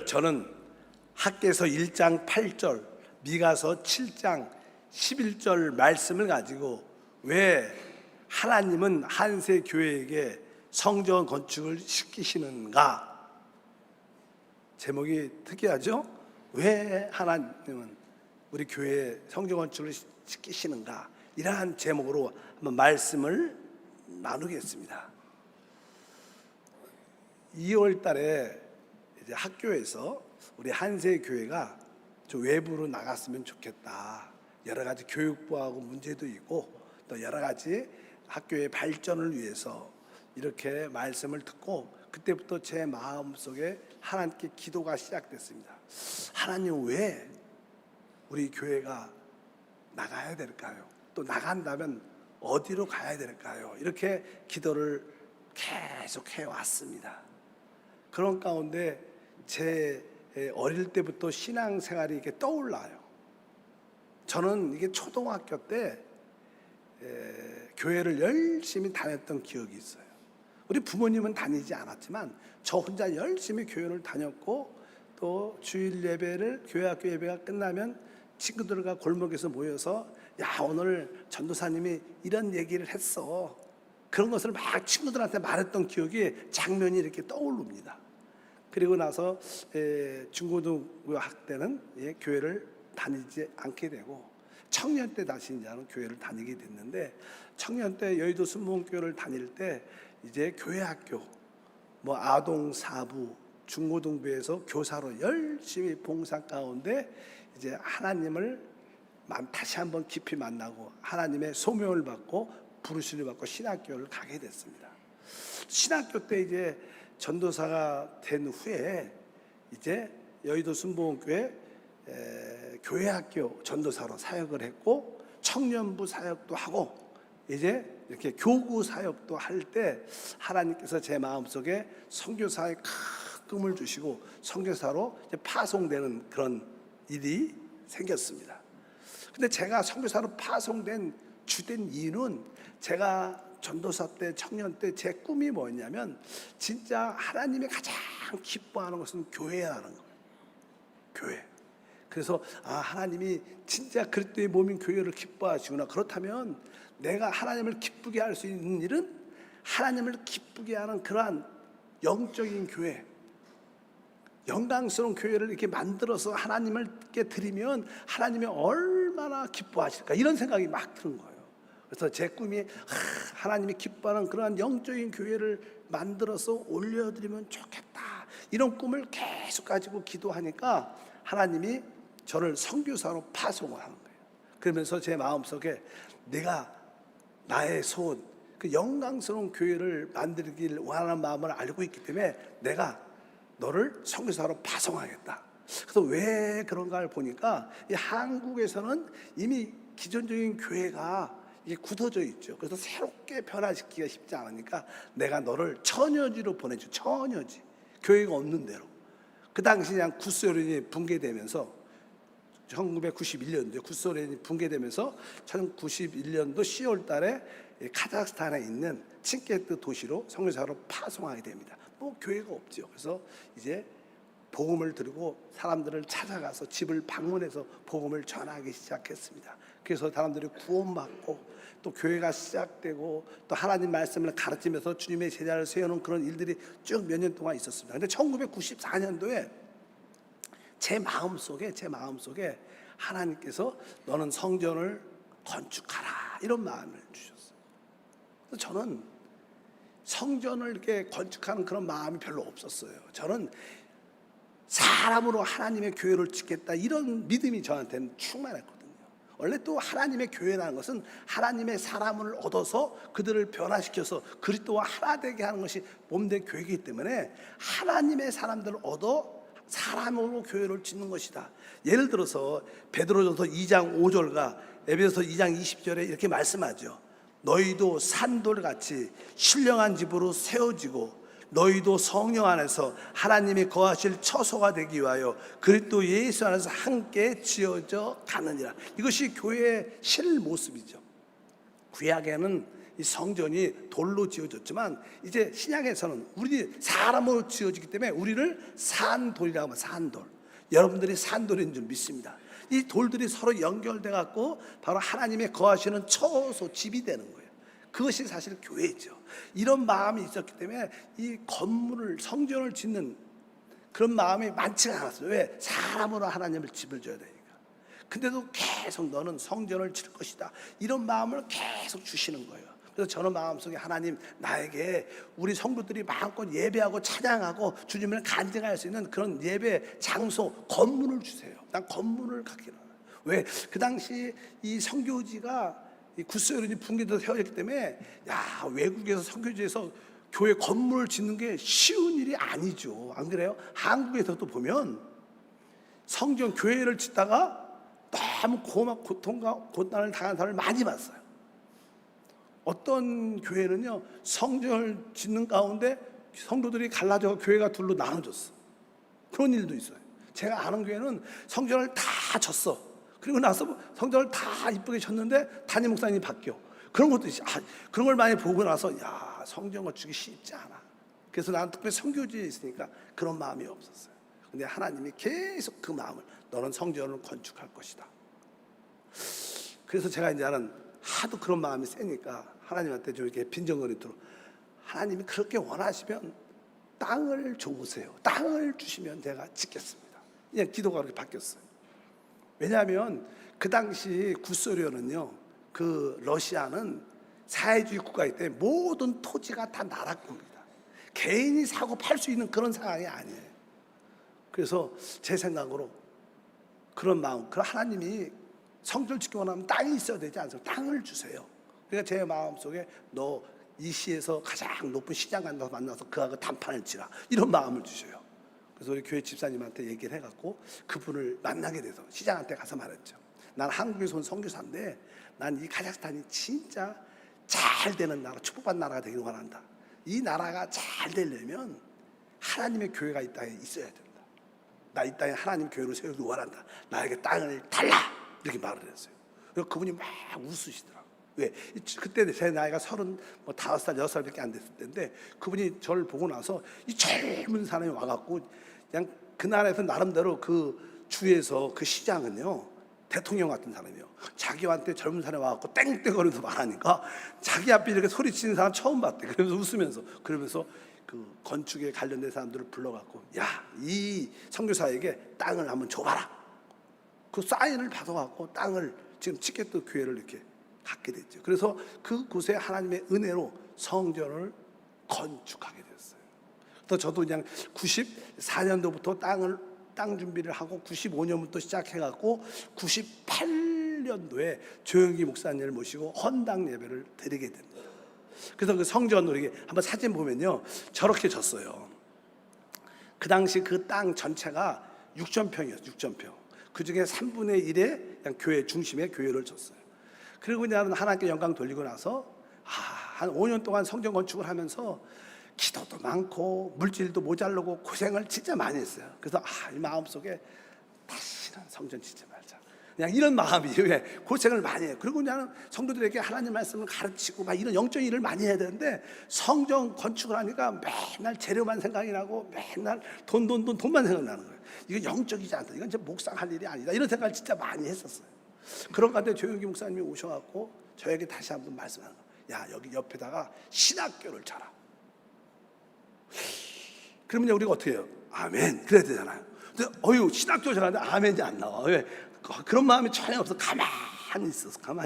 저는 학개서 1장 8절, 미가서 7장 11절 말씀을 가지고 왜 하나님은 한세 교회에게 성전 건축을 시키시는가? 제목이 특이하죠? 왜 하나님은 우리 교회에 성전 건축을 시키시는가? 이러한 제목으로 한번 말씀을 나누겠습니다. 2월 달에 이제 학교에서 우리 한세 교회가 좀 외부로 나갔으면 좋겠다. 여러 가지 교육부하고 문제도 있고 또 여러 가지 학교의 발전을 위해서 이렇게 말씀을 듣고 그때부터 제 마음속에 하나님께 기도가 시작됐습니다. 하나님, 왜 우리 교회가 나가야 될까요? 또 나간다면 어디로 가야 될까요? 이렇게 기도를 계속 해왔습니다. 그런 가운데 제 어릴 때부터 신앙생활이 이렇게 떠올라요. 저는 이게 초등학교 때 교회를 열심히 다녔던 기억이 있어요. 우리 부모님은 다니지 않았지만 저 혼자 열심히 교회를 다녔고, 또 주일 예배를, 교회 학교 예배가 끝나면 친구들과 골목에서 모여서 야, 오늘 전도사님이 이런 얘기를 했어. 그런 것을 막 친구들한테 말했던 기억이 장면이 이렇게 떠오릅니다. 그리고 나서 중고등학교 때는 교회를 다니지 않게 되고 청년 때 다시 이제는 교회를 다니게 됐는데, 청년 때 여의도 순복음교회를 다닐 때 이제 교회 학교 뭐 아동 사부 중고등부에서 교사로 열심히 봉사 가운데 이제 하나님을 다시 한번 깊이 만나고 하나님의 소명을 받고 부르심을 받고 신학교를 가게 됐습니다. 신학교 때 이제 전도사가 된 후에 이제 여의도 순복음교회 교회 학교 전도사로 사역을 했고, 청년부 사역도 하고 이제 이렇게 교구 사역도 할 때 하나님께서 제 마음속에 선교사의 큰 꿈을 주시고 선교사로 이제 파송되는 그런 일이 생겼습니다. 근데 제가 선교사로 파송된 주된 이유는, 제가 전도사 때 청년 때 제 꿈이 뭐였냐면 진짜 하나님이 가장 기뻐하는 것은 교회라는 거예요. 교회. 그래서 하나님이 진짜 그리스도의 몸인 교회를 기뻐하시구나. 그렇다면 내가 하나님을 기쁘게 할 수 있는 일은 하나님을 기쁘게 하는 그러한 영적인 교회, 영광스러운 교회를 이렇게 만들어서 하나님께 드리면 하나님이 얼마나 기뻐하실까, 이런 생각이 막 드는 거예요. 그래서 제 꿈이 하나님이 기뻐하는 그러한 영적인 교회를 만들어서 올려드리면 좋겠다, 이런 꿈을 계속 가지고 기도하니까 하나님이 저를 선교사로 파송을 하는 거예요. 그러면서 제 마음속에 내가 나의 소원, 그 영광스러운 교회를 만들길 원하는 마음을 알고 있기 때문에 내가 너를 선교사로 파송하겠다. 그래서 왜 그런가를 보니까 이 한국에서는 이미 기존적인 교회가 이게 굳어져 있죠. 그래서 새롭게 변화시키기가 쉽지 않으니까 내가 너를 처녀지로 보내줘. 처녀지, 교회가 없는 데로. 그 당시 그냥 구소련이 붕괴되면서 1991년도에 구소련이 붕괴되면서 1991년도 10월 달에 카자흐스탄에 있는 칭케트 도시로 선교사로 파송하게 됩니다. 뭐 교회가 없죠. 그래서 이제 복음을 들고 사람들을 찾아가서 집을 방문해서 복음을 전하기 시작했습니다. 그래서 사람들이 구원받고 또 교회가 시작되고 또 하나님 말씀을 가르치면서 주님의 제자를 세우는 그런 일들이 쭉 몇 년 동안 있었습니다. 근데 1994년도에 제 마음속에 하나님께서 너는 성전을 건축하라, 이런 마음을 주셨어요. 그래서 저는 성전을 이렇게 건축하는 그런 마음이 별로 없었어요. 저는 사람으로 하나님의 교회를 짓겠다, 이런 믿음이 저한테는 충만했거든요. 원래 또 하나님의 교회라는 것은 하나님의 사람을 얻어서 그들을 변화시켜서 그리스도와 하나 되게 하는 것이 몸된 교회이기 때문에 하나님의 사람들을 얻어 사람으로 교회를 짓는 것이다. 예를 들어서 베드로전서 2장 5절과 에베소서 2장 20절에 이렇게 말씀하죠. 너희도 산돌같이 신령한 집으로 세워지고 너희도 성령 안에서 하나님이 거하실 처소가 되기 위하여 그리스도 예수 안에서 함께 지어져 가느니라. 이것이 교회의 실 모습이죠. 구약에는 이 성전이 돌로 지어졌지만 이제 신약에서는 우리 사람으로 지어지기 때문에 우리를 산돌이라고 하면 산돌. 여러분들이 산돌인 줄 믿습니다. 이 돌들이 서로 연결돼 갖고 바로 하나님의 거하시는 처소 집이 되는 거예요. 그것이 사실 교회죠. 이런 마음이 있었기 때문에 이 건물을 성전을 짓는 그런 마음이 많지가 않았어요. 왜? 사람으로 하나님을 집을 줘야 되니까. 근데도 계속 너는 성전을 칠 것이다, 이런 마음을 계속 주시는 거예요. 그래서 저는 마음속에 하나님, 나에게 우리 성도들이 마음껏 예배하고 찬양하고 주님을 간증할 수 있는 그런 예배 장소, 건물을 주세요. 난 건물을 갖기를. 왜? 그 당시 이 선교지가 이 구소련이 붕괴돼서 세워졌기 때문에 야, 외국에서 선교지에서 교회 건물을 짓는 게 쉬운 일이 아니죠. 안 그래요? 한국에서도 보면 성전 교회를 짓다가 너무 고통과 고난을 당한 사람을 많이 봤어요. 어떤 교회는요, 성전을 짓는 가운데 성도들이 갈라져 교회가 둘로 나눠졌어. 그런 일도 있어요. 제가 아는 교회는 성전을 다 졌어. 그리고 나서 성전을 다 이쁘게 졌는데 담임 목사님이 바뀌어. 그런 것도 있어. 그런 걸 많이 보고 나서 야, 성전 건축이 쉽지 않아. 그래서 나는 특별히 선교지에 있으니까 그런 마음이 없었어요. 근데 하나님이 계속 그 마음을, 너는 성전을 건축할 것이다. 그래서 제가 이제는 하도 그런 마음이 세니까 하나님한테 좀 이렇게 빈정거리도록, 하나님이 그렇게 원하시면 땅을 줘보세요. 땅을 주시면 제가 짓겠습니다. 그냥 기도가 그렇게 바뀌었어요. 왜냐하면 그 당시 구소련은요, 그 러시아는 사회주의 국가이기 때문에 모든 토지가 다 나라 겁니다. 개인이 사고 팔 수 있는 그런 상황이 아니에요. 그래서 제 생각으로 그런 마음, 그 하나님이 성전을 짓기 원하면 땅이 있어야 되지 않습니까? 땅을 주세요. 그러니까 제 마음속에 너 이 시에서 가장 높은 시장 간다서 만나서 그하고 단판을 치라, 이런 마음을 주셔요. 그래서 우리 교회 집사님한테 얘기를 해갖고 그분을 만나게 돼서 시장한테 가서 말했죠. 난 한국에서 온 선교사인데 난 이 카자흐스탄이 진짜 잘 되는 나라, 축복받는 나라가 되길 원한다. 이 나라가 잘 되려면 하나님의 교회가 이 땅에 있어야 된다. 나 이 땅에 하나님 교회를 세우기 원한다. 나에게 땅을 달라, 이렇게 말을 했어요. 그래서 그분이 막 웃으시더라고요. 왜? 그때 제 나이가 35살, 6살밖에 안 됐을 때인데 그분이 저를 보고 나서 이 젊은 사람이 와갖고 그냥 그 나라에서 나름대로 그 주에서 그 시장은요, 대통령 같은 사람이요, 자기한테 젊은 사람이 와갖고 땡땡거리면서 말하니까 자기 앞에 이렇게 소리치는 사람 처음 봤대. 그러면서 웃으면서, 그러면서 그 건축에 관련된 사람들을 불러갖고, 야, 이 선교사에게 땅을 한번 줘봐라. 그 사인을 받아갖고 땅을 지금 치켓도 교회를 이렇게 갖게 됐죠. 그래서 그곳에 하나님의 은혜로 성전을 건축하게 됐어요. 또 저도 그냥 94년도부터 땅 준비를 하고 95년부터 시작해갖고 98년도에 조영기 목사님을 모시고 헌당 예배를 드리게 됩니다. 그래서 그 성전으로 이게 한번 사진 보면요, 저렇게 졌어요. 그 당시 그 땅 전체가 6,000평이었어요. 6,000평. 그 중에 3분의 1에 그냥 교회 중심에 교회를 졌어요. 그리고 그냥 하나님께 영광 돌리고 나서 한 5년 동안 성전 건축을 하면서 기도도 많고 물질도 모자르고 고생을 진짜 많이 했어요. 그래서 이 마음속에 다시는 성전 짓지 말자, 그냥 이런 마음이, 왜 고생을 많이 해요. 그리고 그냥 성도들에게 하나님 말씀을 가르치고 막 이런 영적인 일을 많이 해야 되는데 성전 건축을 하니까 맨날 재료만 생각이 나고 맨날 돈만 생각나는 거예요. 이건 영적이지 않다, 이건 진짜 묵상할 일이 아니다, 이런 생각을 진짜 많이 했었어요. 그런 가운데 조영기 목사님이 오셔갖고 저에게 다시 한번 말씀하는 거예요. 야, 여기 옆에다가 신학교를 차라. 그러면 우리가 어떻게 해요? 아멘, 그래야 되잖아요. 근데 신학교 잘하는데 아멘이 안 나와. 왜? 그런 마음이 전혀 없어. 가만히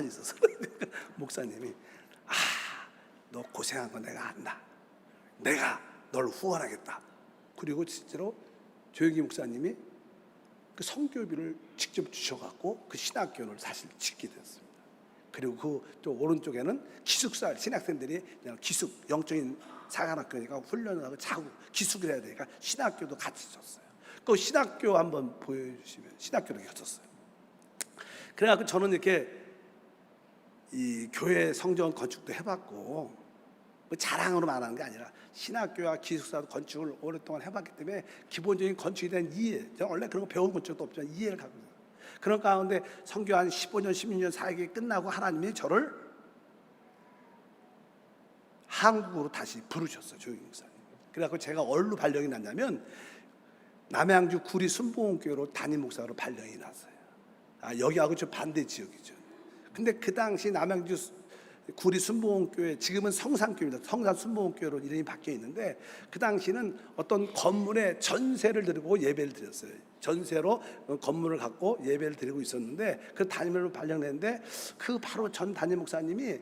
있어서 목사님이, 너 고생한 거 내가 안다, 내가 널 후원하겠다. 그리고 실제로 조영기 목사님이 그 성교비를 직접 주셔갖고 그 신학교를 사실 짓게 됐습니다. 그리고 그 또 오른쪽에는 기숙사, 신학생들이 그냥 기숙, 영적인 사관학교니까 훈련을 하고 자고 기숙을 해야 되니까 신학교도 같이 줬어요. 그 신학교 한번 보여주시면, 신학교도 줬어요. 그래갖고 저는 이렇게 이 교회 성전 건축도 해봤고, 자랑으로 말하는 게 아니라 신학교와 기숙사도 건축을 오랫동안 해봤기 때문에 기본적인 건축에 대한 이해, 제가 원래 그런 거 배운 적도 없지만 이해를 갖고 있어요. 그런 가운데 선교 한 15년, 16년 사역이 끝나고 하나님이 저를 한국으로 다시 부르셨어요, 조영기 목사님. 그래갖고 제가 어디로 발령이 났냐면 남양주 구리 순복음교회로 담임 목사로 발령이 났어요. 여기하고 좀 반대 지역이죠. 근데 그 당시 남양주 구리 순복음교회, 지금은 성산교회입니다. 성산 순복음교회로 이름이 바뀌어 있는데, 그 당시는 어떤 건물에 전세를 드리고 예배를 드렸어요. 전세로 건물을 갖고 예배를 드리고 있었는데, 그 담임으로 발령냈는데, 그 바로 전 담임 목사님이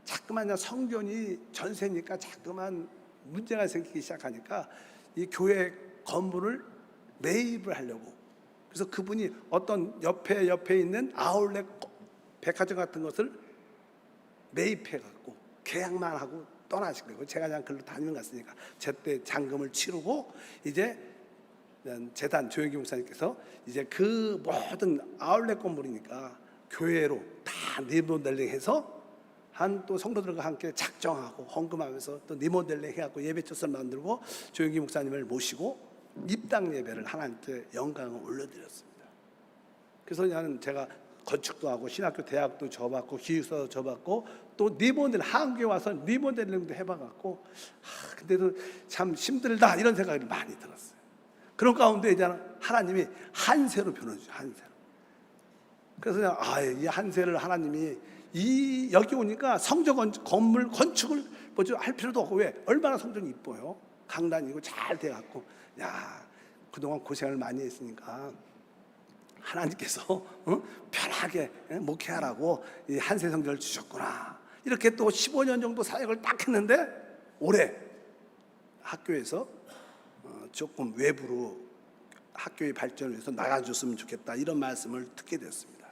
자꾸만 성전이 전세니까 자꾸만 문제가 생기기 시작하니까 이 교회 건물을 매입을 하려고, 그래서 그분이 어떤 옆에 있는 아울렛 백화점 같은 것을 매입해 갖고 계약만 하고 떠나신 거예요. 제가 그냥 글로 다니는 갔으니까 제때 잔금을 치르고, 이제 재단 조영기 목사님께서 이제 그 모든 아울렛 건물이니까 교회로 다 리모델링해서 한 또 성도들과 함께 작정하고 헌금하면서 또 리모델링 해갖고 예배처를 만들고 조영기 목사님을 모시고 입당 예배를 하나님께 영광을 올려드렸습니다. 그래서 제가 건축도 하고 신학교 대학도 접었고 기숙사도 접었고 또 리모델링, 한국에 와서 리모델링도 해봐갖고 근데도 참 힘들다 이런 생각이 많이 들었어요. 그런 가운데 이제 하나님이 한세로 변호해주죠. 한세로. 그래서 이 한세를 하나님이 여기 오니까 성전 건물 건축을 할 필요도 없고, 왜? 얼마나 성전이 이뻐요. 강단이고 잘 돼갖고, 그동안 고생을 많이 했으니까 하나님께서 편하게 목회하라고 이 한세 성전을 주셨구나. 이렇게 또 15년 정도 사역을 딱 했는데, 올해 학교에서 조금 외부로 학교의 발전을 위해서 나가줬으면 좋겠다, 이런 말씀을 듣게 됐습니다.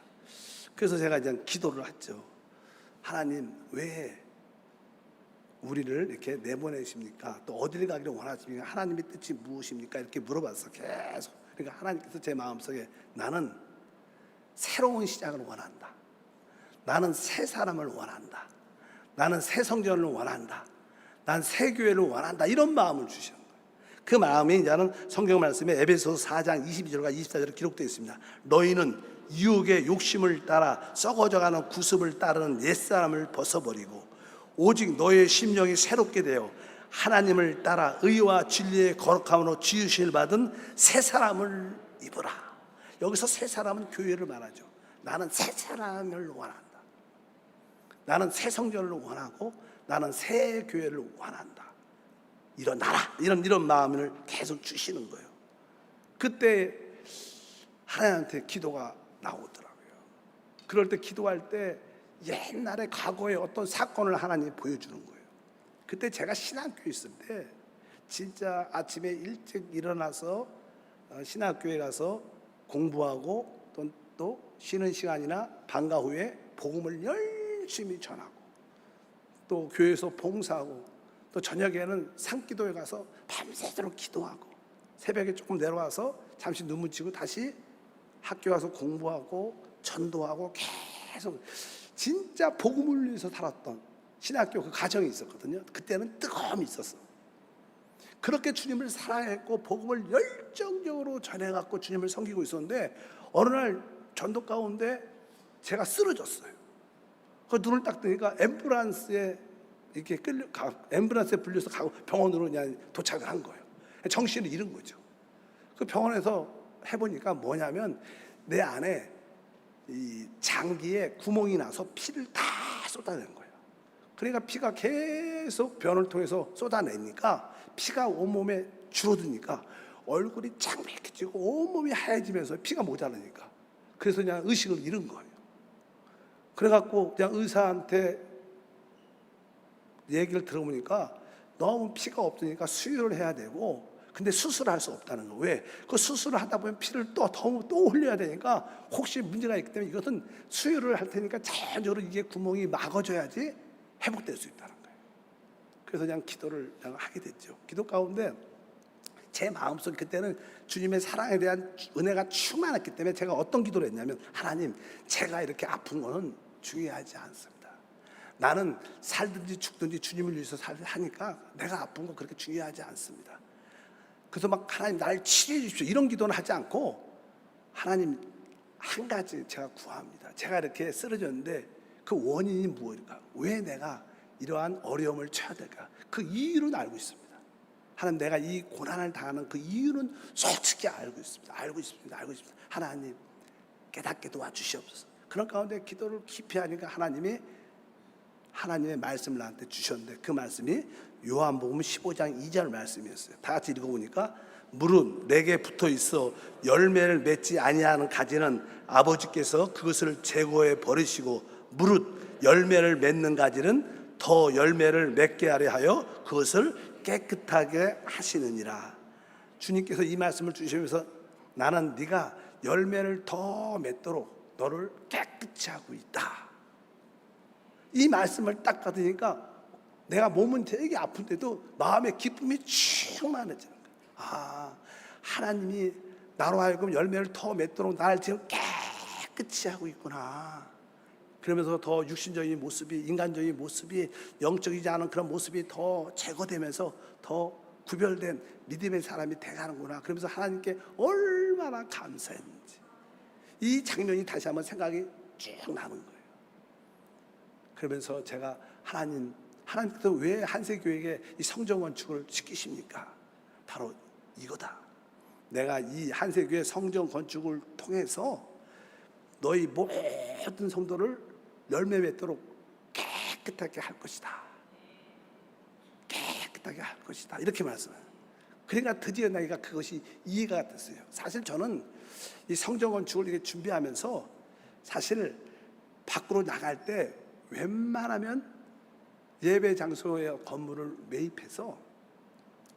그래서 제가 이제 기도를 했죠. 하나님, 왜 우리를 이렇게 내보내십니까? 또 어디를 가기를 원하십니까? 하나님의 뜻이 무엇입니까? 이렇게 물어봤어, 계속. 그러니까 하나님께서 제 마음속에, 나는 새로운 시작을 원한다. 나는 새 사람을 원한다. 나는 새 성전을 원한다. 난 새 교회를 원한다. 이런 마음을 주신 거예요. 그 마음이 이제는 성경 말씀에 에베소서 4장 22절과 24절에 기록되어 있습니다. 너희는 유혹의 욕심을 따라 썩어져가는 구습을 따르는 옛사람을 벗어버리고 오직 너의 심령이 새롭게 되어 하나님을 따라 의와 진리의 거룩함으로 지으실 받은 새 사람을 입으라. 여기서 새 사람은 교회를 말하죠. 나는 새 사람을 원한다. 나는 새 성전을 원하고 나는 새 교회를 원한다. 일어나라. 이런 마음을 계속 주시는 거예요. 그때 하나님한테 기도가 나오더라고요. 그럴 때 기도할 때 옛날에 과거의 어떤 사건을 하나님이 보여주는 거예요. 그때 제가 신학교에 있을 때 진짜 아침에 일찍 일어나서 신학교에 가서 공부하고 또 쉬는 시간이나 방과 후에 복음을 열심히 전하고 또 교회에서 봉사하고 또 저녁에는 산기도에 가서 밤새도록 기도하고 새벽에 조금 내려와서 잠시 눈 묻히고 다시 학교 가서 공부하고 전도하고 계속 진짜 복음을 위해서 살았던 신학교 그 가정이 있었거든요. 그때는 뜨거움이 있었어. 그렇게 주님을 사랑했고 복음을 열정적으로 전해갖고 주님을 섬기고 있었는데, 어느 날 전도 가운데 제가 쓰러졌어요. 그 눈을 딱 뜨니까 앰뷸런스에 이렇게 앰뷸런스에 불려서 가고 병원으로 그냥 도착을 한 거예요. 정신을 잃은 거죠. 그 병원에서 해보니까 뭐냐면 내 안에 이 장기에 구멍이 나서 피를 다 쏟아낸 거예요. 그러니까 피가 계속 변을 통해서 쏟아내니까 피가 온몸에 줄어드니까 얼굴이 창백해지고 온몸이 하얘지면서 피가 모자라니까, 그래서 그냥 의식을 잃은 거예요. 그래갖고 그냥 의사한테 얘기를 들어보니까 너무 피가 없으니까 수혈을 해야 되고, 근데 수술을 할 수 없다는 거. 왜? 그 수술을 하다 보면 피를 또 흘려야 되니까 혹시 문제가 있기 때문에 이것은 수혈을 할 테니까 자연적으로 이게 구멍이 막아줘야지 회복될 수 있다는 거예요. 그래서 그냥 기도를 그냥 하게 됐죠. 기도 가운데 제 마음속 그때는 주님의 사랑에 대한 은혜가 충만했기 때문에 제가 어떤 기도를 했냐면, 하나님, 제가 이렇게 아픈 거는 중요하지 않습니다. 나는 살든지 죽든지 주님을 위해서 하니까 내가 아픈 거 그렇게 중요하지 않습니다. 그래서 막 하나님 나를 치료해 주십시오 이런 기도는 하지 않고, 하나님 한 가지 제가 구합니다. 제가 이렇게 쓰러졌는데 그 원인이 무엇일까? 왜 내가 이러한 어려움을 쳐야 될까? 그 이유는 알고 있습니다. 하나님, 내가 이 고난을 당하는 그 이유는 솔직히 알고 있습니다. 알고 있습니다. 알고 있습니다. 하나님, 깨닫게 도와주시옵소서. 그런 가운데 기도를 깊이 하니까 하나님의 말씀을 나한테 주셨는데, 그 말씀이 요한복음 15장 2절 말씀이었어요. 다 같이 읽어보니까, 물은 내게 붙어 있어 열매를 맺지 아니하는 가지는 아버지께서 그것을 제거해 버리시고, 무릇 열매를 맺는 가지는 더 열매를 맺게 하려 하여 그것을 깨끗하게 하시느니라. 주님께서 이 말씀을 주시면서, 나는 네가 열매를 더 맺도록 너를 깨끗이 하고 있다. 이 말씀을 딱 받으니까 내가 몸은 되게 아픈데도 마음의 기쁨이 충만해지는 거예요. 아, 하나님이 나로 하여금 열매를 더 맺도록 나를 지금 깨끗이 하고 있구나. 그러면서 더 육신적인 모습이, 인간적인 모습이, 영적이지 않은 그런 모습이 더 제거되면서 더 구별된 믿음의 사람이 돼가는구나. 그러면서 하나님께 얼마나 감사했는지 이 장면이 다시 한번 생각이 쭉 나는 거예요. 그러면서 제가 하나님께서 왜 한세교회에 이 성전 건축을 시키십니까? 바로 이거다. 내가 이 한세교회 성전 건축을 통해서 너희 모든 성도를 열매 맺도록 깨끗하게 할 것이다. 깨끗하게 할 것이다. 이렇게 말씀해요. 그러니까 드디어 내가 그것이 이해가 됐어요. 사실 저는 이 성전 건축을 이렇게 준비하면서 사실 밖으로 나갈 때 웬만하면 예배 장소의 건물을 매입해서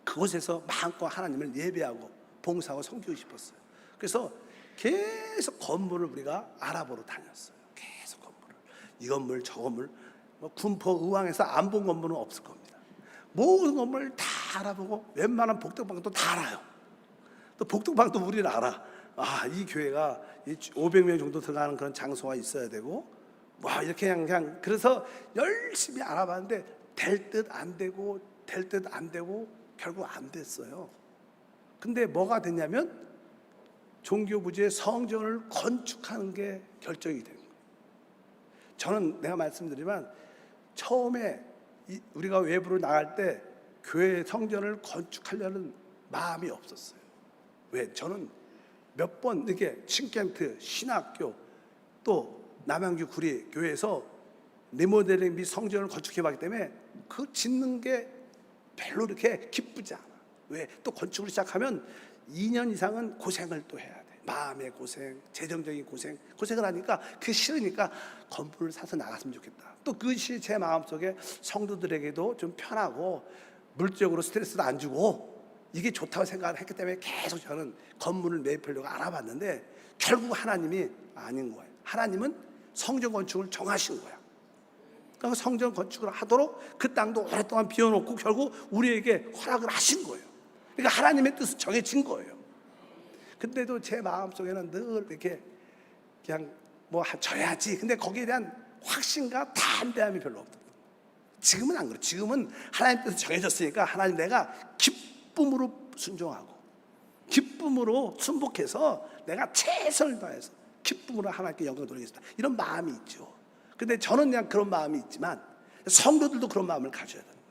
그곳에서 마음껏 하나님을 예배하고 봉사하고 섬기고 싶었어요. 그래서 계속 건물을 우리가 알아보러 다녔어요. 계속 건물을, 이 건물 저 건물, 군포 의왕에서 안 본 건물은 없을 겁니다. 모든 건물을 다 알아보고 웬만한 복덕방도 다 알아요. 또 복덕방도 우리는 알아. 아, 이 교회가 500명 정도 들어가는 그런 장소가 있어야 되고, 와, 이렇게 그냥 그래서 열심히 알아봤는데 될 듯 안 되고 될 듯 안 되고 결국 안 됐어요. 근데 뭐가 됐냐면 종교부지의 성전을 건축하는 게 결정이 된 거예요. 저는 내가 말씀드리면 처음에 우리가 외부로 나갈 때 교회 성전을 건축하려는 마음이 없었어요. 왜? 저는 몇 번 이렇게 신켄트, 신학교, 또 남양주 구리 교회에서 리모델링 및 성전을 건축해봤기 때문에 그 짓는 게 별로 이렇게 기쁘지 않아. 왜? 또 건축을 시작하면 2년 이상은 고생을 또 해야 돼. 마음의 고생, 재정적인 고생을 하니까 그게 싫으니까 건물을 사서 나갔으면 좋겠다. 또 그것이 제 마음속에 성도들에게도 좀 편하고 물질적으로 스트레스도 안 주고 이게 좋다고 생각을 했기 때문에 계속 저는 건물을 매입하려고 알아봤는데 결국 하나님이 아닌 거예요. 하나님은 성전 건축을 정하신 거야. 그러니까 성전 건축을 하도록 그 땅도 오랫동안 비워놓고 결국 우리에게 허락을 하신 거예요. 그러니까 하나님의 뜻은 정해진 거예요. 근데도 제 마음속에는 늘 이렇게 그냥 뭐 져야지. 근데 거기에 대한 확신과 담대함이 별로 없다. 지금은 안 그래. 지금은 하나님 뜻이 정해졌으니까 하나님 내가 기쁨으로 순종하고 기쁨으로 순복해서 내가 최선을 다해서 기쁨으로 하나님께 영광 돌리겠습니다. 이런 마음이 있죠. 근데 저는 그냥 그런 마음이 있지만 성도들도 그런 마음을 가져야 되는 거예요.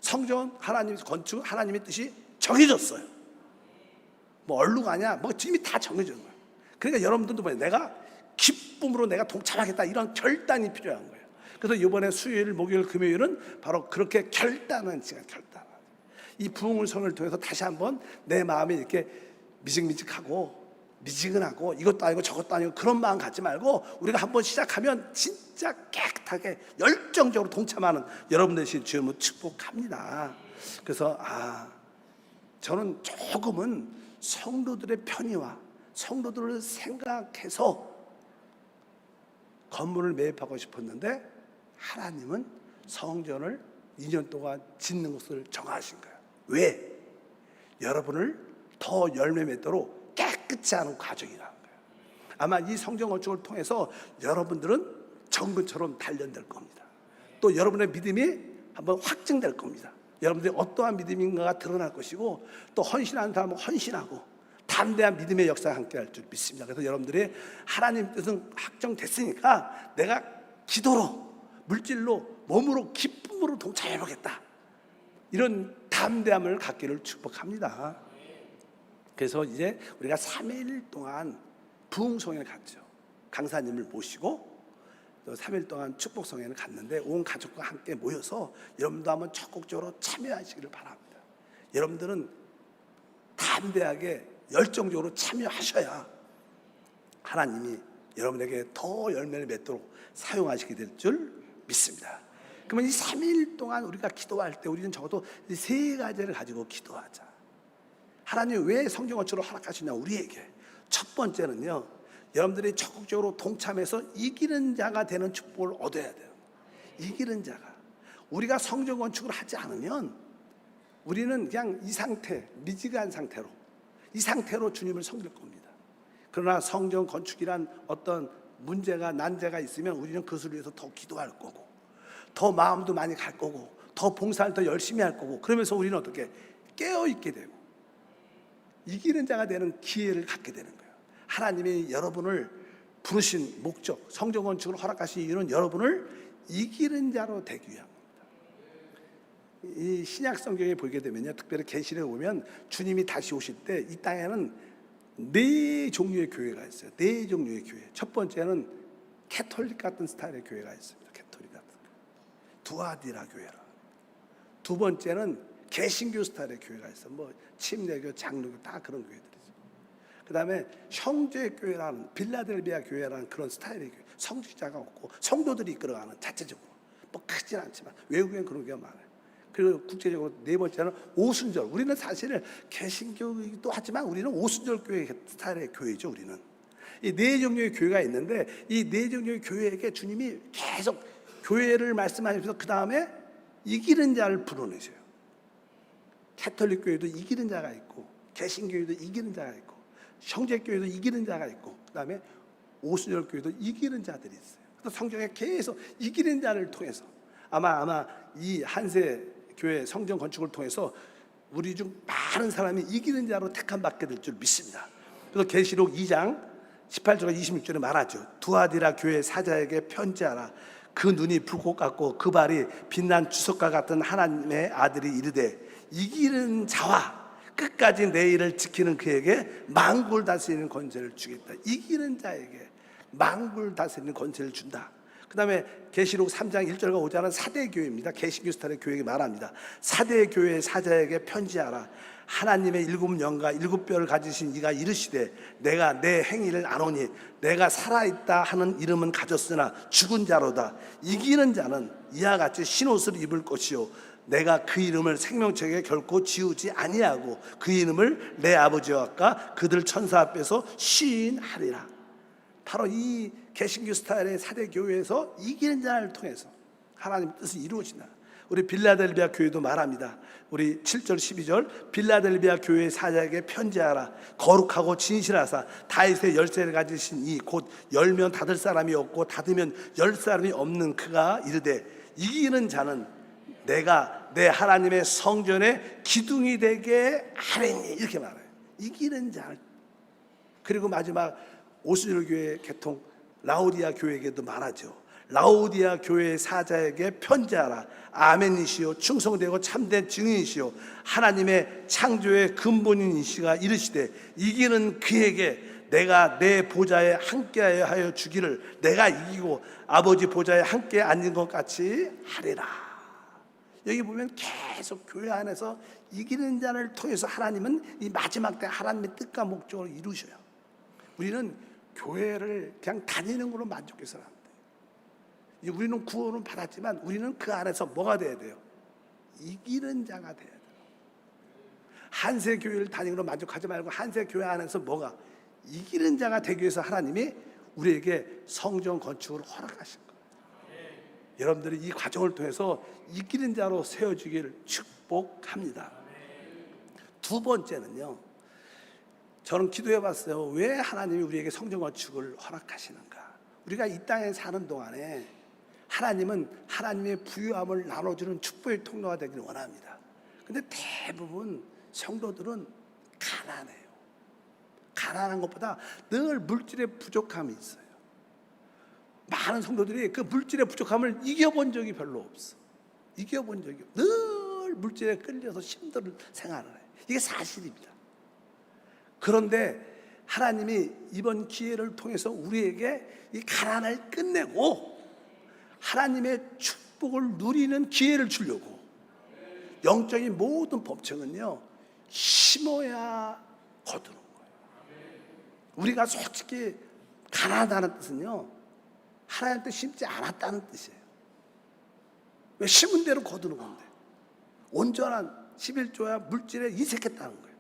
성전 하나님 건축 하나님의 뜻이 정해졌어요. 뭐 얼룩 아니야. 뭐 이미 다 정해진 거예요. 그러니까 여러분들도 봐요. 내가 기쁨으로 내가 동참하겠다 이런 결단이 필요한 거예요. 그래서 이번에 수요일, 목요일, 금요일은 바로 그렇게 결단하는 시간, 결단. 이 부흥을성을 통해서 다시 한번 내 마음이 이렇게 미직미직하고 미지근하고 이것도 아니고 저것도 아니고 그런 마음 갖지 말고 우리가 한번 시작하면 진짜 깨끗하게 열정적으로 동참하는 여러분들 되실 주님을 축복합니다. 그래서 저는 조금은 성도들의 편의와 성도들을 생각해서 건물을 매입하고 싶었는데 하나님은 성전을 2년 동안 짓는 것을 정하신 거예요. 왜? 여러분을 더 열매 맺도록 깨끗이 하는 과정이라는 거예요. 아마 이 성전 건축을 통해서 여러분들은 정금처럼 단련될 겁니다. 또 여러분의 믿음이 한번 확증될 겁니다. 여러분들이 어떠한 믿음인가가 드러날 것이고 또 헌신하는 사람은 헌신하고 담대한 믿음의 역사가 함께할 줄 믿습니다. 그래서 여러분들이 하나님 뜻은 확정됐으니까 내가 기도로 물질로 몸으로 기쁨으로 동참해 보겠다. 이런 담대함을 갖기를 축복합니다. 그래서 이제 우리가 3일 동안 부흥성회를 갔죠. 강사님을 모시고 또 3일 동안 축복성회를 갔는데 온 가족과 함께 모여서 여러분도 한번 적극적으로 참여하시기를 바랍니다. 여러분들은 담대하게 열정적으로 참여하셔야 하나님이 여러분에게 더 열매를 맺도록 사용하시게 될 줄 믿습니다. 그러면 이 3일 동안 우리가 기도할 때 우리는 적어도 이 3가지를 가지고 기도하자. 하나님 왜 성경 건축을 허락하시냐 우리에게. 첫 번째는요, 여러분들이 적극적으로 동참해서 이기는 자가 되는 축복을 얻어야 돼요. 이기는 자가. 우리가 성전 건축을 하지 않으면 우리는 그냥 이 상태, 미지근한 상태로, 이 상태로 주님을 섬길 겁니다. 그러나 성전 건축이란 어떤 문제가 난제가 있으면 우리는 그것을 위해서 더 기도할 거고, 더 마음도 많이 갈 거고, 더 봉사를 더 열심히 할 거고, 그러면서 우리는 어떻게 깨어있게 되고 이기는 자가 되는 기회를 갖게 되는 거예요. 하나님이 여러분을 부르신 목적, 성전 건축을 허락하신 이유는 여러분을 이기는 자로 되기 위함입니다. 이 신약 성경에 보게 되면요, 특별히 계시록에 보면 주님이 다시 오실 때 이 땅에는 4종류의 교회가 있어요. 4종류의 교회. 첫 번째는 캐톨릭 같은 스타일의 교회가 있습니다. 캐톨릭 같은 두아디라 교회라. 두 번째는 개신교 스타일의 교회가 있어요. 뭐 침례교, 장로교 다 그런 교회들이죠. 그 다음에 형제교회라는 빌라델비아 교회라는 그런 스타일의 교회. 성직자가 없고 성도들이 이끌어가는 자체적으로 뭐 크진 않지만 외국엔 그런 교회가 많아요. 그리고 국제적으로 네 번째는 오순절. 우리는 사실 개신교이기도 하지만 우리는 오순절 교회 스타일의 교회죠. 우리는 이 4종류의 교회가 있는데 이 4종류의 교회에게 주님이 계속 교회를 말씀하시면서 그 다음에 이기는 자를 불어내셔요. 캐톨릭 교회도 이기는 자가 있고, 개신교회도 이기는 자가 있고, 형제교회도 이기는 자가 있고, 그 다음에 오순절 교회도 이기는 자들이 있어요. 그래서 성경에 계속 이기는 자를 통해서 아마 이 한세 교회 성전 건축을 통해서 우리 중 많은 사람이 이기는 자로 택함 받게 될 줄 믿습니다. 그래서 계시록 2장 18절과 26절에 말하죠. 두아디라 교회 사자에게 편지하라. 그 눈이 불꽃 같고 그 발이 빛난 주석과 같은 하나님의 아들이 이르되 이기는 자와 끝까지 내 일을 지키는 그에게 만국을 다스리는 권세를 주겠다. 이기는 자에게 만국을 다스리는 권세를 준다. 그 다음에 계시록 3장 1절과 5절은 사대교회입니다. 개신교 스타일의 교회에게 말합니다. 사대교회 사자에게 편지하라. 하나님의 7영과 7뼈를 가지신 이가 이르시되 내가 내 행위를 아노니 내가 살아있다 하는 이름은 가졌으나 죽은 자로다. 이기는 자는 이와 같이 흰옷을 입을 것이요 내가 그 이름을 생명책에 결코 지우지 아니하고 그 이름을 내 아버지와 그들 천사 앞에서 시인하리라. 바로 이 개신교 스타일의 사대교회에서 이기는 자를 통해서 하나님 뜻을 이루어진다. 우리 빌라델비아 교회도 말합니다. 우리 7절 12절 빌라델비아 교회 사자에게 편지하라. 거룩하고 진실하사 다윗의 열쇠를 가지신 이 곧 열면 닫을 사람이 없고 닫으면 열 사람이 없는 그가 이르되 이기는 자는 내가 내 하나님의 성전의 기둥이 되게 하리니. 이렇게 말해요. 이기는 자. 그리고 마지막 오순절 교회 개통 라오디아 교회에게도 말하죠. 라오디아 교회 사자에게 편지하라. 아멘이시오 충성되고 참된 증인이시오 하나님의 창조의 근본인이시가 이르시되 이기는 그에게 내가 내 보좌에 함께하여 주기를 내가 이기고 아버지 보좌에 함께 앉은 것 같이 하리라. 여기 보면 계속 교회 안에서 이기는 자를 통해서 하나님은 이 마지막 때 하나님의 뜻과 목적을 이루셔요. 우리는 교회를 그냥 다니는 걸로 만족해서는 안 돼요. 우리는 구원은 받았지만 우리는 그 안에서 뭐가 돼야 돼요? 이기는 자가 돼야 돼요. 한세 교회를 다니는 걸로 만족하지 말고 한세 교회 안에서 뭐가 이기는 자가 되기 위해서 하나님이 우리에게 성전 건축을 허락하신 거예요. 여러분들이 이 과정을 통해서 이기는 자로 세워지기를 축복합니다. 두 번째는요, 저는 기도해 봤어요. 왜 하나님이 우리에게 성전 건축을 허락하시는가? 우리가 이 땅에 사는 동안에 하나님은 하나님의 부유함을 나눠주는 축복의 통로가 되기를 원합니다. 근데 대부분 성도들은 가난해요. 가난한 것보다 늘 물질의 부족함이 있어요. 많은 성도들이 그 물질의 부족함을 이겨본 적이 별로 없어. 이겨본 적이 없어. 늘 물질에 끌려서 힘든 생활을 해. 이게 사실입니다. 그런데 하나님이 이번 기회를 통해서 우리에게 이 가난을 끝내고 하나님의 축복을 누리는 기회를 주려고, 영적인 모든 법칙은요 심어야 거두는 거예요. 우리가 솔직히 가난하다는 뜻은요 하나님 뜻 심지 않았다는 뜻이에요. 왜? 심은 대로 거두는 건데. 온전한 11조야 물질에 이색했다는 거예요.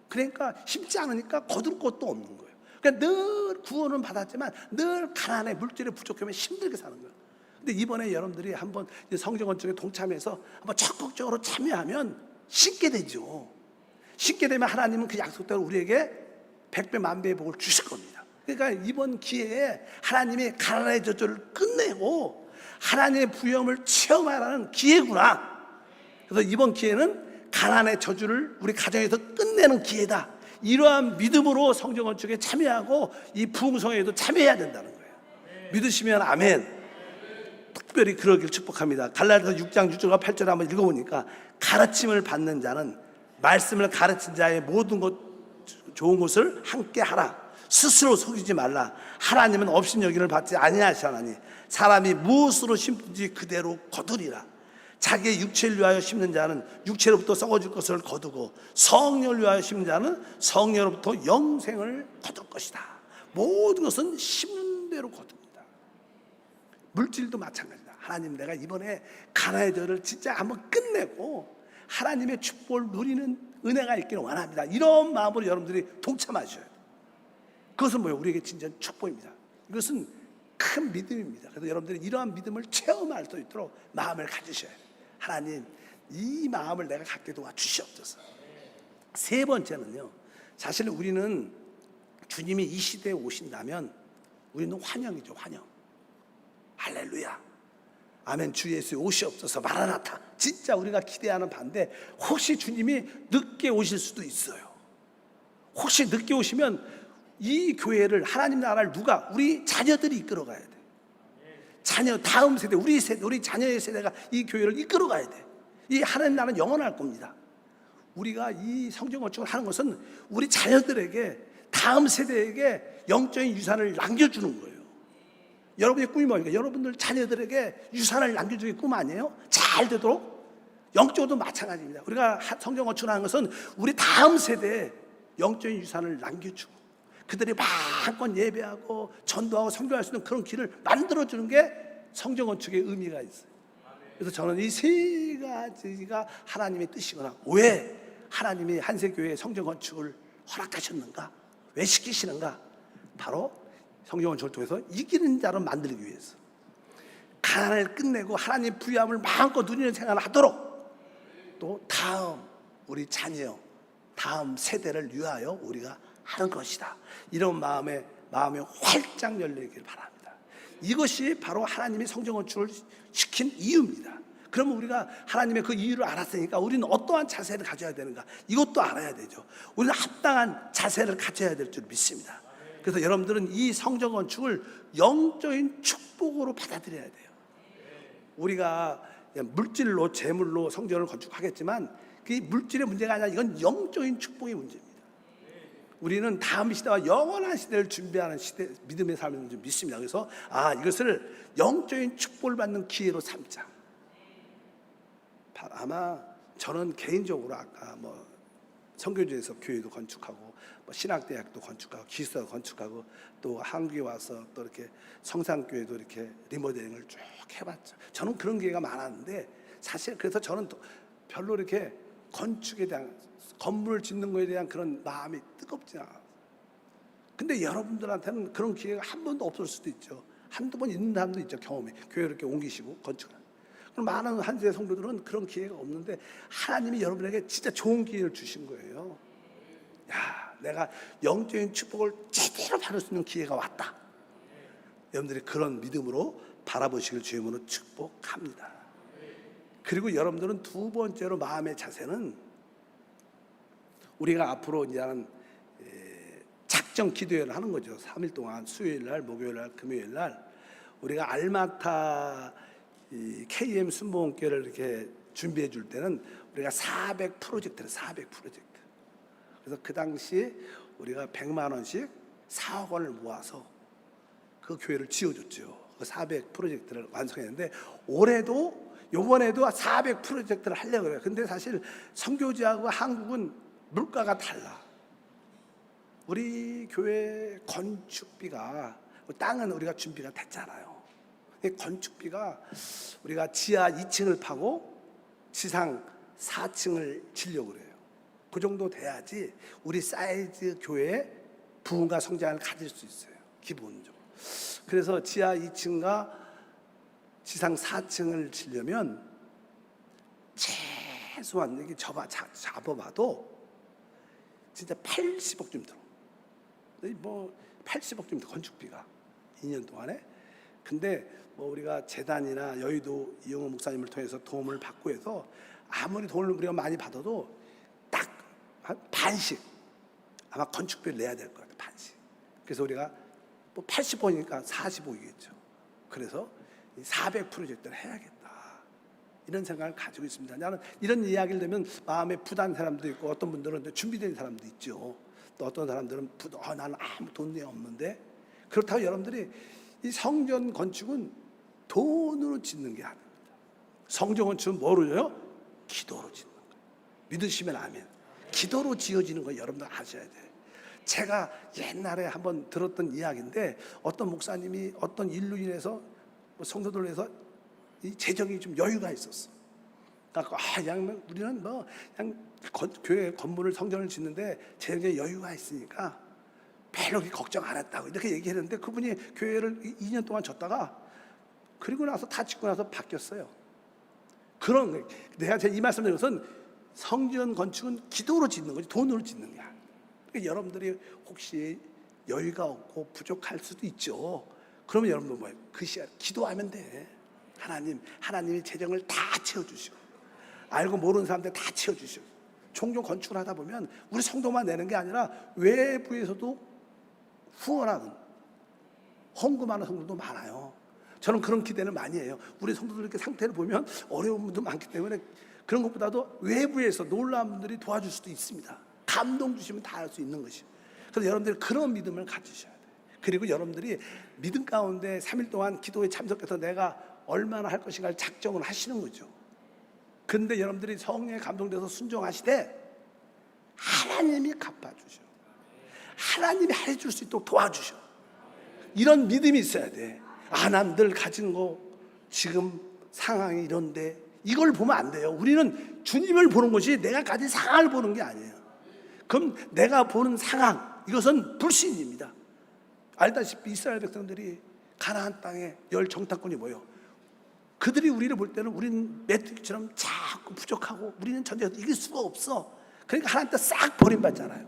그러니까 심지 않으니까 거둘 것도 없는 거예요. 그러니까 늘 구원은 받았지만 늘 가난해, 물질에 부족하면 힘들게 사는 거예요. 근데 이번에 여러분들이 한번 성경 건축에 동참해서 한번 적극적으로 참여하면 신게 되죠. 신게 되면 하나님은 그 약속대로 우리에게 100배 만배의 복을 주실 겁니다. 그러니까 이번 기회에 하나님이 가난의 저주를 끝내고 하나님의 부여함을 체험하라는 기회구나. 그래서 이번 기회는 가난의 저주를 우리 가정에서 끝내는 기회다. 이러한 믿음으로 성경 건축에 참여하고 이 부흥성회에도 참여해야 된다는 거예요. 믿으시면 아멘. 특별히 그러길 축복합니다. 갈라디아서 6장 6절과 8절을 한번 읽어보니까, 가르침을 받는 자는 말씀을 가르친 자의 모든 것 좋은 것을 함께 하라. 스스로 속이지 말라. 하나님은 업신여김을 받지 아니하시나니 사람이 무엇으로 심든지 그대로 거두리라. 자기의 육체를 위하여 심는 자는 육체로부터 썩어질 것을 거두고, 성령을 위하여 심는 자는 성령으로부터 영생을 거둘 것이다. 모든 것은 심는 대로 거둡니다. 물질도 마찬가지다. 하나님, 내가 이번에 가나의 저를 진짜 한번 끝내고 하나님의 축복을 누리는 은혜가 있기를 원합니다. 이런 마음으로 여러분들이 동참하셔야 돼요. 그것은 뭐예요? 우리에게 진짜 축복입니다. 이것은 큰 믿음입니다. 그래서 여러분들이 이러한 믿음을 체험할 수 있도록 마음을 가지셔야 돼요. 하나님, 이 마음을 내가 갖게 도와주시옵소서. 세 번째는요, 사실 우리는 주님이 이 시대에 오신다면 우리는 환영이죠. 환영. 할렐루야, 아멘. 주 예수 오시옵소서. 마라나타. 진짜 우리가 기대하는 반대, 혹시 주님이 늦게 오실 수도 있어요. 혹시 늦게 오시면 이 교회를, 하나님 나라를 누가? 우리 자녀들이 이끌어 가야 돼. 자녀, 다음 세대, 우리 세대, 우리 자녀의 세대가 이 교회를 이끌어 가야 돼. 이 하나님 나라는 영원할 겁니다. 우리가 이 성경 건축을 하는 것은 우리 자녀들에게, 다음 세대에게 영적인 유산을 남겨주는 거예요. 여러분의 꿈이 뭐니까? 여러분들 자녀들에게 유산을 남겨주는 게 꿈 아니에요? 잘 되도록. 영적으로도 마찬가지입니다. 우리가 성경 건축을 하는 것은 우리 다음 세대에 영적인 유산을 남겨주고, 그들이 마음껏 예배하고 전도하고 선교할 수 있는 그런 길을 만들어주는 게 성경 건축의 의미가 있어요. 그래서 저는 이 세 가지가 하나님의 뜻이구나. 왜 하나님이 한세교회의 성경 건축을 허락하셨는가? 왜 시키시는가? 바로 성경 건축을 통해서 이기는 자를 만들기 위해서, 가난을 끝내고 하나님 부여함을 마음껏 누리는 생활을 하도록, 또 다음 우리 자녀, 다음 세대를 위하여 우리가 하는 것이다. 이런 마음이 활짝 열리길 바랍니다. 이것이 바로 하나님이 성경 건축을 시킨 이유입니다. 그러면 우리가 하나님의 그 이유를 알았으니까 우리는 어떠한 자세를 가져야 되는가? 이것도 알아야 되죠. 우리는 합당한 자세를 가져야 될 줄 믿습니다. 그래서 여러분들은 이 성경 건축을 영적인 축복으로 받아들여야 돼요. 우리가 물질로, 재물로 성전을 건축하겠지만 그게 물질의 문제가 아니라 이건 영적인 축복의 문제입니다. 우리는 다음 시대와 영원한 시대를 준비하는 시대, 믿음의 삶을 좀 믿습니다. 그래서 이것을 영적인 축복을 받는 기회로 삼자. 아마 저는 개인적으로 아까 선교지에서 교회도 건축하고 신학대학도 건축하고 기숙사도 건축하고 또 한국에 와서 또 이렇게 성산교회도 이렇게 리모델링을 쭉 해봤죠. 저는 그런 기회가 많았는데, 사실 그래서 저는 또 별로 이렇게 건축에 대한, 건물 짓는 거에 대한 그런 마음이 뜨겁지 않아요. 근데 여러분들한테는 그런 기회가 한 번도 없을 수도 있죠. 한두 번 있는 사람도 있죠. 경험이. 교회 이렇게 옮기시고 건축을. 그럼 많은 한세 성도들은 그런 기회가 없는데 하나님이 여러분에게 진짜 좋은 기회를 주신 거예요. 야, 내가 영적인 축복을 제대로 받을 수 있는 기회가 왔다. 여러분들이 그런 믿음으로 바라보시길 주님으로 축복합니다. 그리고 여러분들은 두 번째로 마음의 자세는, 우리가 앞으로 이제는 작정 기도회를 하는 거죠. 3일 동안 수요일 날, 목요일 날, 금요일 날 우리가 알마타 이 KM 순복음교회를 이렇게 준비해 줄 때는 우리가 400 프로젝트를 400 프로젝트. 그래서 그 당시 우리가 100만 원씩 4억 원을 모아서 그 교회를 지어줬죠. 그 400 프로젝트를 완성했는데 올해도 요번에도 400 프로젝트를 하려고 그래요. 근데 사실 선교지하고 한국은 물가가 달라. 우리 교회 건축비가 땅은 우리가 준비가 됐잖아요. 건축비가 우리가 지하 2층을 파고 지상 4층을 지려고 그래요. 그 정도 돼야지 우리 사이즈 교회에 부흥과 성장을 가질 수 있어요. 기본적으로. 그래서 지하 2층과 지상 4층을 지려면 최소한 여기 잡아봐도 진짜 80억 좀 들어. 뭐 80억 좀 들어, 건축비가 2년 동안에. 근데 뭐 우리가 재단이나 여의도 이영호 목사님을 통해서 도움을 받고 해서 아무리 돈을 우리가 많이 받아도 딱 한 반씩 아마 건축비를 내야 될 것 같아요. 반씩. 그래서 우리가 뭐 80억이니까 40억이겠죠. 그래서 400 프로젝트를 해야겠다, 이런 생각을 가지고 있습니다. 나는 이런 이야기를 들으면 마음에 부담 사람도 있고, 어떤 분들은 준비된 사람도 있죠. 또 어떤 사람들은 나는 아무 돈이 없는데. 그렇다고 여러분들이 이 성전 건축은 돈으로 짓는 게 아닙니다. 성전 건축은 뭐로 져요? 기도로 짓는 거예요. 믿으시면 아멘. 기도로 지어지는 거 여러분들 아셔야 돼요. 제가 옛날에 한번 들었던 이야기인데, 어떤 목사님이 어떤 일로 인해서 성도들로 인해서 이 재정이 좀 여유가 있었어. 그러니까 그냥 우리는 뭐 그냥 교회 건물을 성전을 짓는데 재정에 여유가 있으니까 별로 걱정 안 했다고 이렇게 얘기했는데, 그분이 교회를 2년 동안 졌다가 그리고 나서 다 짓고 나서 바뀌었어요. 그런, 내가 이 말씀드린 것은 성전 건축은 기도로 짓는 거지 돈으로 짓는 게 아니에요. 그러니까 여러분들이 혹시 여유가 없고 부족할 수도 있죠. 그러면 여러분들 뭐예요? 그 시간 기도하면 돼. 하나님이 재정을 다 채워주시고, 알고 모르는 사람들 다 채워주시고. 종종 건축을 하다 보면 우리 성도만 내는 게 아니라 외부에서도 후원하는, 헌금하는 성도도 많아요. 저는 그런 기대를 많이 해요. 우리 성도들 이렇게 상태를 보면 어려운 분도 많기 때문에 그런 것보다도 외부에서 놀라운 분들이 도와줄 수도 있습니다. 감동 주시면 다 할 수 있는 것이에요. 그래서 여러분들이 그런 믿음을 가지셔야 돼요. 그리고 여러분들이 믿음 가운데 3일 동안 기도에 참석해서 내가 얼마나 할 것인가를 작정을 하시는 거죠. 그런데 여러분들이 성령에 감동돼서 순종하시되 하나님이 갚아주셔. 하나님이 해줄 수 있도록 도와주셔. 이런 믿음이 있어야 돼. 난 늘 가진 거 지금 상황이 이런데, 이걸 보면 안 돼요. 우리는 주님을 보는 것이 내가 가진 상황을 보는 게 아니에요. 그럼 내가 보는 상황, 이것은 불신입니다. 알다시피 이스라엘 백성들이 가나안 땅에 열 정탐꾼이 모여, 그들이 우리를 볼 때는 우리는 메뚜기처럼 자꾸 부족하고 우리는 전쟁에서 이길 수가 없어. 그러니까 하나님께 싹 버림받잖아요.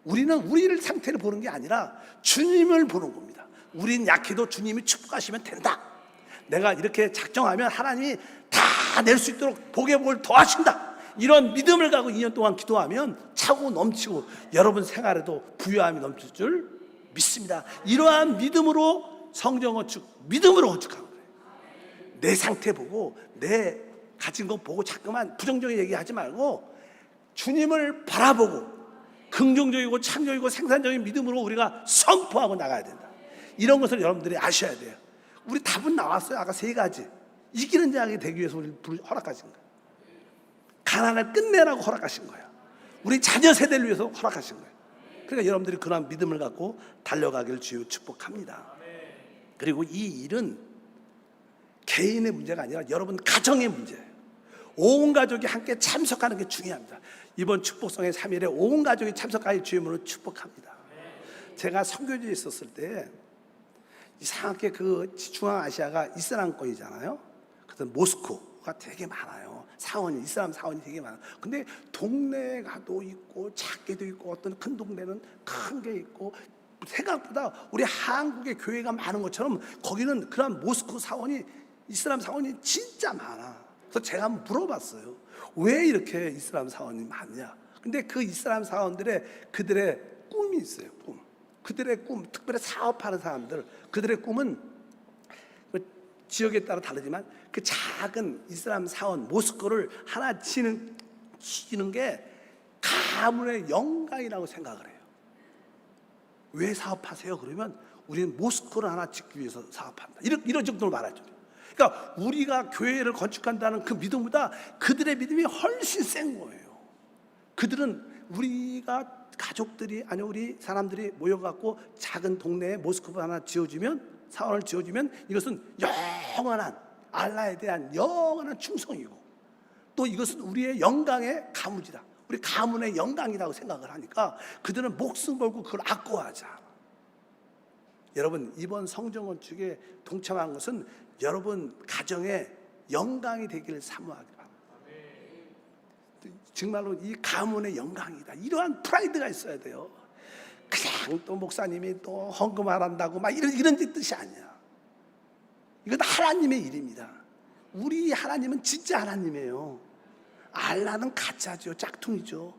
우리는 우리를 상태를 보는 게 아니라 주님을 보는 겁니다. 우린 약해도 주님이 축복하시면 된다. 내가 이렇게 작정하면 하나님이 다 낼 수 있도록 복의 복을 더하신다. 이런 믿음을 갖고 2년 동안 기도하면 차고 넘치고 여러분 생활에도 부유함이 넘칠 줄 믿습니다. 이러한 믿음으로 성전 건축, 믿음으로 건축하는 거예요. 내 상태 보고 내 가진 거 보고 자꾸만 부정적인 얘기하지 말고 주님을 바라보고 긍정적이고 창조적이고 생산적인 믿음으로 우리가 선포하고 나가야 된다. 이런 것을 여러분들이 아셔야 돼요. 우리 답은 나왔어요. 아까 3가지. 이기는 자에게 되기 위해서 우리를 허락하신 거예요. 가난을 끝내라고 허락하신 거예요. 우리 자녀 세대를 위해서 허락하신 거예요. 그러니까 여러분들이 그런 믿음을 갖고 달려가기를 주여 축복합니다. 그리고 이 일은 개인의 문제가 아니라 여러분 가정의 문제예요. 온 가족이 함께 참석하는 게 중요합니다. 이번 축복성의 3일에 온 가족이 참석할 주임으로 축복합니다. 제가 선교지에 있었을 때 이상하게 그 중앙아시아가 이슬람권이잖아요. 그래서 모스크가 되게 많아요. 사원이, 이슬람 사원이 되게 많아요. 근데 동네가도 있고 작게도 있고 어떤 큰 동네는 큰 게 있고, 생각보다 우리 한국의 교회가 많은 것처럼 거기는 그런 모스크 사원이, 이슬람 사원이 진짜 많아. 그래서 제가 한번 물어봤어요. 왜 이렇게 이슬람 사원이 많냐? 근데 그 이슬람 사원들의 그들의 꿈이 있어요. 꿈. 그들의 꿈, 특별히 사업하는 사람들, 그들의 꿈은 지역에 따라 다르지만 그 작은 이슬람 사원 모스크를 하나 지는 게 가문의 영광이라고 생각을 해요. 왜 사업하세요? 그러면 우리는 모스크를 하나 짓기 위해서 사업한다. 이런 정도로 말하죠. 그러니까 우리가 교회를 건축한다는 그 믿음보다 그들의 믿음이 훨씬 센 거예요. 그들은 우리가 가족들이 아니 우리 사람들이 모여갖고 작은 동네에 모스크바 하나 지어주면 사원을 지어주면 이것은 영원한 알라에 대한 영원한 충성이고 또 이것은 우리의 영광의 가문이다. 우리 가문의 영광이라고 생각을 하니까 그들은 목숨 걸고 그걸 아껴하자. 여러분 이번 성전 건축에 동참한 것은 여러분 가정의 영광이 되기를 사모하기 바랍니다. 정말로 이 가문의 영광이다. 이러한 프라이드가 있어야 돼요. 그냥 또 목사님이 또 헌금하란다고 막 이런 뜻이 아니야. 이건 하나님의 일입니다. 우리 하나님은 진짜 하나님이에요. 알라는 가짜죠. 짝퉁이죠.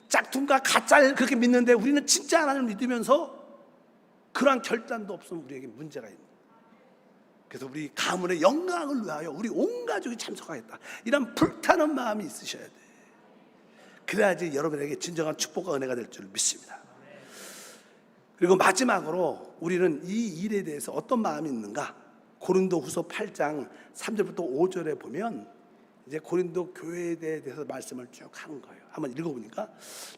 짝퉁과 가짜를 그렇게 믿는데 우리는 진짜 하나님을 믿으면서 그러한 결단도 없으면 우리에게 문제가 있는 거예요. 그래서 우리 가문의 영광을 위하여 우리 온 가족이 참석하겠다. 이런 불타는 마음이 있으셔야 돼. 그래야지 여러분에게 진정한 축복과 은혜가 될 줄 믿습니다. 그리고 마지막으로 우리는 이 일에 대해서 어떤 마음이 있는가? 고린도후서 8장 3절부터 5절에 보면 이제 고린도 교회에 대해서 말씀을 쭉 하는 거예요. 한번 읽어보니까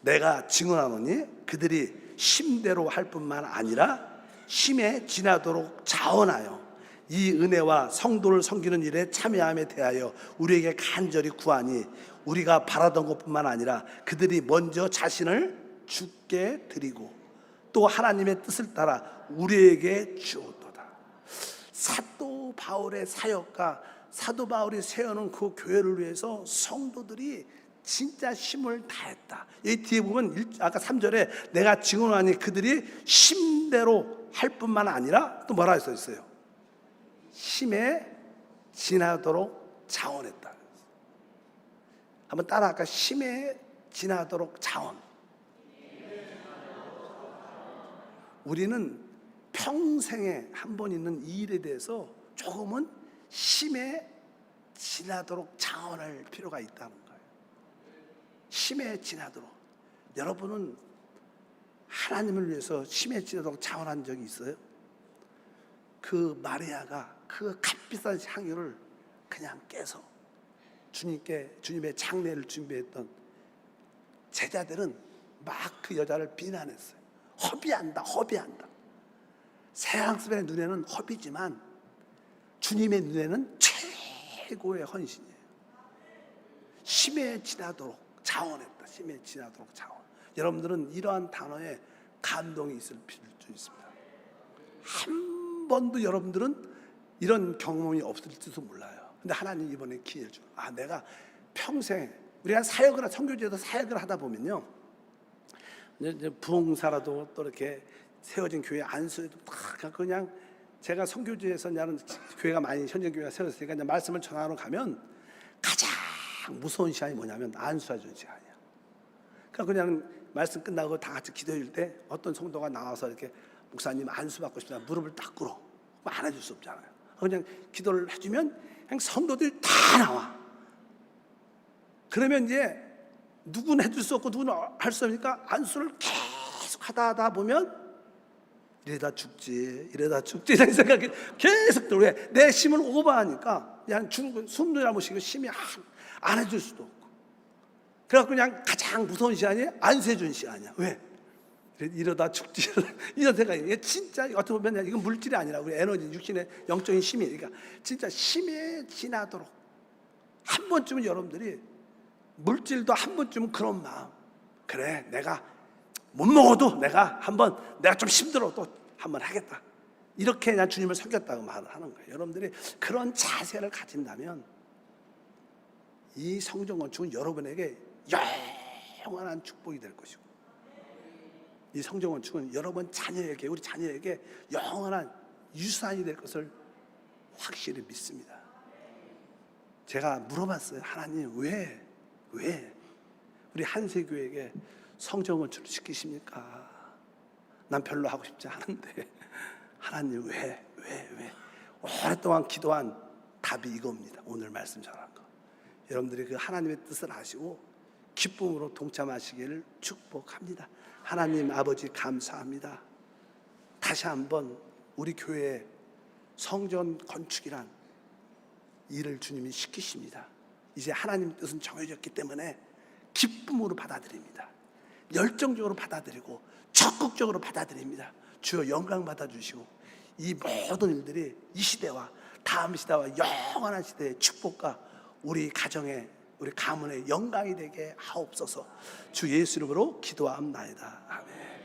내가 증언하노니 그들이 심대로 할 뿐만 아니라 심에 지나도록 자원하여 이 은혜와 성도를 섬기는 일에 참여함에 대하여 우리에게 간절히 구하니 우리가 바라던 것뿐만 아니라 그들이 먼저 자신을 주께 드리고 또 하나님의 뜻을 따라 우리에게 주었도다. 사도 바울의 사역과 사도 바울이 세우는 그 교회를 위해서 성도들이 진짜 힘을 다했다. 이 뒤에 보면 아까 3절에 내가 증언하니 그들이 심대로 할 뿐만 아니라 또 뭐라 써 있어요? 심에 지나도록 자원했다. 한번 따라 할까? 심에 지나도록 자원. 우리는 평생에 한 번 있는 이 일에 대해서 조금은 심에 지나도록 자원할 필요가 있다는 거예요. 심에 지나도록. 여러분은 하나님을 위해서 심에 지나도록 자원한 적이 있어요? 그 마리아가 그 값비싼 향유를 그냥 깨서 주님의 장례를 준비했던 제자들은 막 그 여자를 비난했어요. 허비한다. 세상의 눈에는 허비지만 주님의 눈에는 최고의 헌신이에요. 심에 지나도록 자원했다. 심에 지나도록 자원. 여러분들은 이러한 단어에 감동이 있을 필요 있습니다. 한 번도 여러분들은 이런 경험이 없을지도 몰라요. 근데 하나님 이번에 기회를 줘. 내가 평생 우리가 사역을 선교지에서 사역을 하다 보면요, 이제 부흥사라도 또 이렇게 세워진 교회 안수에도 딱 그냥 제가 선교지에서 나는 교회가 많이 현장 교회가 세워졌으니까 이제 말씀을 전하러 가면 가장 무서운 시간이 뭐냐면 안수해주는 시간이야. 그러니까 그냥 말씀 끝나고 다 같이 기도할 때 어떤 성도가 나와서 이렇게 목사님 안수 받고 싶다 무릎을 딱 꿇어. 안 해줄 수 없잖아요. 그냥 기도를 해주면 그냥 성도들이 다 나와. 그러면 이제 누구는 해줄 수 없고 누구는 할 수 없으니까 안수를 계속 하다 보면 이러다 죽지 이런 생각이 계속 들어. 왜? 내 힘을 오버하니까 그냥 숨도 잘 못 쉬고 힘이 안 해줄 수도 없고. 그래서 그냥 가장 무서운 시간이 안수해주는 시간이야. 왜? 이러다 죽지 이런 생각이. 이게 진짜 어떻게 보면 이건 물질이 아니라 우리 에너지, 육신의 영적인 힘이. 그러니까 진짜 심에 지나도록 한 번쯤은 여러분들이 물질도 한 번쯤은 그런 마음. 그래, 내가 못 먹어도 내가 좀 힘들어도 한번 하겠다. 이렇게 그냥 주님을 섬겼다고 말을 하는 거예요. 여러분들이 그런 자세를 가진다면 이 성전 건축은 여러분에게 영원한 축복이 될 것이고, 이 성전 건축은 여러분 자녀에게, 우리 자녀에게 영원한 유산이 될 것을 확실히 믿습니다. 제가 물어봤어요. 하나님 왜 우리 한세교회에게 성전 건축을 시키십니까? 난 별로 하고 싶지 않은데 하나님 왜? 오랫동안 기도한 답이 이겁니다. 오늘 말씀 전한 거. 여러분들이 그 하나님의 뜻을 아시고 기쁨으로 동참하시기를 축복합니다. 하나님 아버지 감사합니다. 다시 한번 우리 교회 성전 건축이란 일을 주님이 시키십니다. 이제 하나님 뜻은 정해졌기 때문에 기쁨으로 받아들입니다. 열정적으로 받아들이고 적극적으로 받아들입니다. 주여 영광 받아주시고 이 모든 일들이 이 시대와 다음 시대와 영원한 시대의 축복과 우리 가정의 우리 가문의 영광이 되게 하옵소서. 주 예수 이름으로 기도하옵나이다. 아멘.